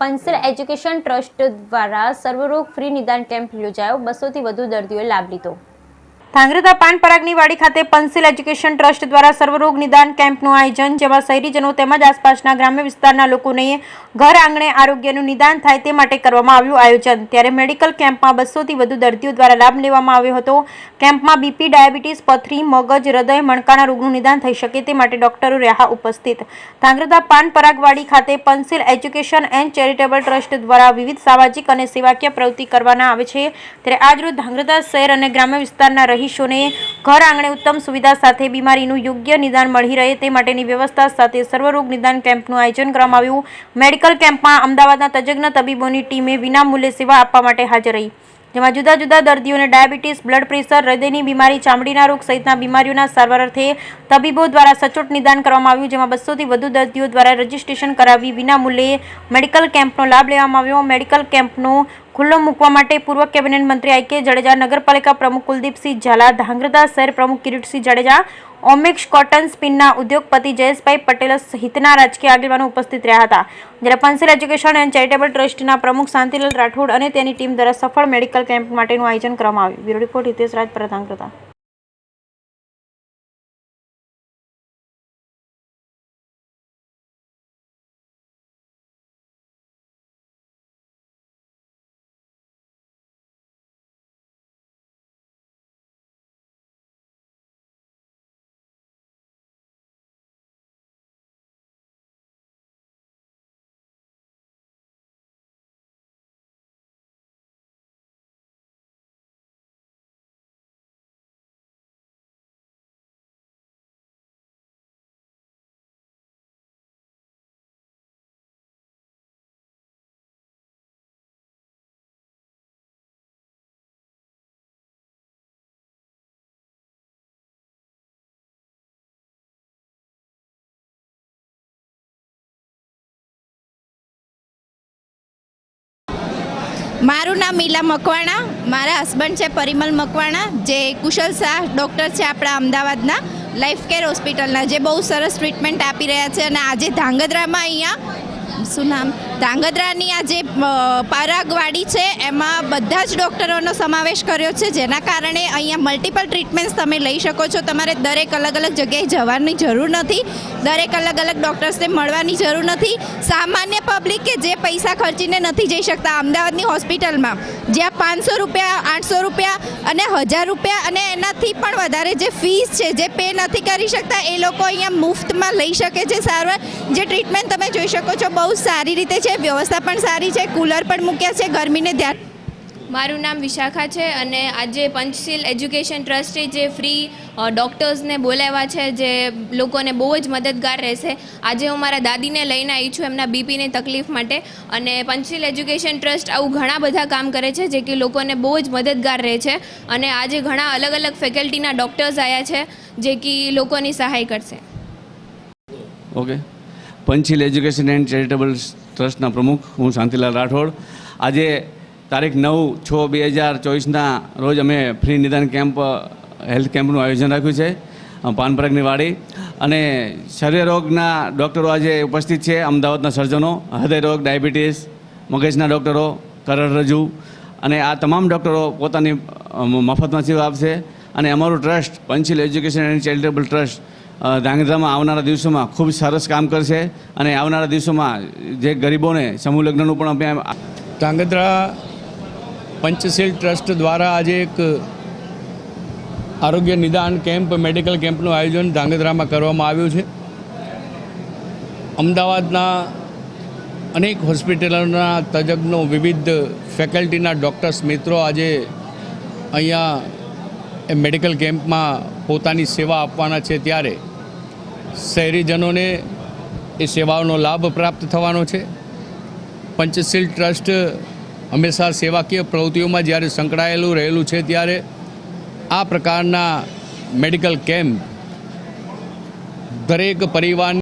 પંસલ education trust દ્વારા સર્વરોગ free નિદાન camp યોજાયો। 200 થી વધુ દર્દીઓએ લાભ લીધો। ધાંગ્રધા પાન પરાગની વાડી ખાતે પંસલ એજ્યુકેશન ટ્રસ્ટ દ્વારા સર્વરોગ નિદાન કેમ્પનું આયોજન, જેમાં શહેરીજનો તેમજ આસપાસના ગ્રામ્ય વિસ્તારના લોકોને ઘર આંગણે આરોગ્યનું નિદાન થાય તે માટે કરવામાં આવ્યું આયોજન। ત્યારે મેડિકલ કેમ્પમાં 200 થી વધુ દર્દીઓ દ્વારા લાભ લેવામાં આવ્યો હતો। કેમ્પમાં બીપી, ડાયાબિટીસ, પથરી, મગજ, હૃદય, મણકાના રોગનું નિદાન થઈ શકે તે માટે ડોક્ટરો રહ્યા ઉપસ્થિત। ધાંગ્રધા પાન પરાગવાડી ખાતે પંસલ એજ્યુકેશન એન્ડ ચેરિટેબલ ટ્રસ્ટ દ્વારા વિવિધ સામાજિક અને સેવાકીય પ્રવૃત્તિ કરવામાં આવે છે। ત્યારે આજરોજ ધાંગ્રધા શહેર અને ગ્રામ્ય વિસ્તારના રહીશોને ઘર આંગણે ઉત્તમ સુવિધા સાથે બીમારીનું યોગ્ય નિદાન મળી રહે તે માટેની વ્યવસ્થા સાથે સર્વરોગ નિદાન કેમ્પનું આયોજન કરવામાં આવ્યું। મેડિકલ કેમ્પમાં અમદાવાદના તજજ્ઞ તબીબોની ટીમે વિનામૂલ્યે સેવા આપવા માટે હાજર રહી, જેમાં જુદા જુદા દર્દીઓને ડાયાબિટીસ, બ્લડ પ્રેશર, હૃદયની બીમારી, ચામડીના રોગ સહિતના બીમારીઓના સારવાર અર્થે તબીબો દ્વારા સચોટ નિદાન કરવામાં આવ્યું, જેમાં 200 થી વધુ દર્દીઓ દ્વારા રજીસ્ટ્રેશન કરાવી વિનામૂલ્યે મેડિકલ કેમ્પનો લાભ લેવામાં આવ્યો। મેડિકલ કેમ્પનો ખુલ્લો મૂકવા માટે પૂર્વ કેબિનેટ મંત્રી આઈ કે જાડેજા, નગરપાલિકા પ્રમુખ કુલદીપસિંહ ઝાલા, ધાંગ્રધા શહેર પ્રમુખ કિરીટસિંહ જાડેજા, ઓમેક્સ કોટન સ્પિનના ઉદ્યોગપતિ જયેશભાઈ પટેલ સહિતના રાજકીય આગેવાનો ઉપસ્થિત રહ્યા હતા। જ્યારે પંસલ એજ્યુકેશન એન્ડ ચેરિટેબલ ટ્રસ્ટના પ્રમુખ શાંતિલાલ રાઠોડ અને તેની ટીમ દ્વારા સફળ મેડિકલ કેમ્પ માટેનું આયોજન કરવામાં આવ્યું। Bureau report Hitesh Rajpara, Dhrangadhra. મારું નામ મીલા મકવાણા, મારા હસબન્ડ છે પરિમલ મકવાણા, જે કુશલ શાહ ડૉક્ટર છે આપણા અમદાવાદના લાઈફ કેર હોસ્પિટલના, જે બહુ સરસ ટ્રીટમેન્ટ આપી રહ્યા છે। અને આજે ધાંગધ્રામાં અહીંયા ધાંગધ્રાની આ જે પરાગવાડી છે એમાં બધા જ ડૉક્ટરોનો સમાવેશ કર્યો છે, જેના કારણે અહીંયા મલ્ટિપલ ટ્રીટમેન્ટ્સ તમે લઈ શકો છો। તમારે દરેક અલગ અલગ જગ્યાએ જવાની જરૂર નથી, દરેક અલગ અલગ ડૉક્ટર્સને મળવાની જરૂર નથી। સામાન્ય પબ્લિક કે જે પૈસા ખર્ચીને નથી જઈ શકતા અમદાવાદની હોસ્પિટલમાં, જ્યાં 500 રૂપિયા, 800 રૂપિયા અને 1000 રૂપિયા અને એનાથી પણ વધારે જે ફીસ છે, જે પે નથી કરી શકતા, એ લોકો અહીંયા મુફ્તમાં લઈ શકે છે સારવાર। જે ટ્રીટમેન્ટ તમે જોઈ શકો છો બહુ સારી રીતે છે, વ્યવસ્થા પણ સારી છે, કુલર પણ મૂક્યા છે ગરમીને ધ્યાન। મારું નામ વિશાખા છે અને આજે પંચશીલ એજ્યુકેશન ટ્રસ્ટે જે ફ્રી ડૉક્ટર્સને બોલાવ્યા છે, જે લોકોને બહુ જ મદદગાર રહેશે। આજે હું મારા દાદીને લઈને આવી છું એમના બીપીની તકલીફ માટે, અને પંચશીલ એજ્યુકેશન ટ્રસ્ટ આવું ઘણા બધા કામ કરે છે જે કે લોકોને બહુ જ મદદગાર રહે છે। અને આજે ઘણા અલગ અલગ ફેકલ્ટીના ડૉક્ટર્સ આવ્યા છે જે કે લોકોની સહાય કરશે। Okay, Panchsheel education and charitable ટ્રસ્ટના પ્રમુખ હું શાંતિલાલ રાઠોડ। આજે તારીખ 9/6/2024ના રોજ અમે ફ્રી નિદાન કેમ્પ, હેલ્થ કેમ્પનું આયોજન રાખ્યું છે પાન પરાગની વાડી, અને શરીરરોગના ડૉક્ટરો આજે ઉપસ્થિત છે। અમદાવાદના સર્જનો, હૃદયરોગ, ડાયાબિટીસ, મગજના ડૉક્ટરો, કરોડરજ્જુ, અને આ તમામ ડૉક્ટરો પોતાની મફતમાં સેવા આપશે। અને અમારું trust Panchsheel education and charitable trust ધાંગધ્રામાં આવનારા દિવસોમાં ખૂબ સરસ કામ કરશે, અને આવનારા દિવસોમાં જે ગરીબોને સમૂહ લગ્નનું પણ અમે ધાંગધ્રા પંચશીલ ટ્રસ્ટ દ્વારા આજે એક આરોગ્ય નિદાન કેમ્પ, મેડિકલ કેમ્પનું આયોજન ધાંગધ્રામાં કરવામાં આવ્યું છે। અમદાવાદના અનેક હોસ્પિટલોના તજજ્ઞો, વિવિધ ફેકલ્ટીના ડૉક્ટર્સ મિત્રો આજે અહીંયા મેડિકલ કેમ્પમાં પોતાની સેવા આપવાના છે, ત્યારે શહેરીજનોને એ સેવાઓનો લાભ પ્રાપ્ત થવાનો છે। પંચશીલ ટ્રસ્ટ હંમેશા સેવાકીય પ્રવૃત્તિઓમાં જ્યારે સંકળાયેલું રહેલું છે, ત્યારે આ પ્રકારના મેડિકલ કેમ્પ દરેક પરિવારની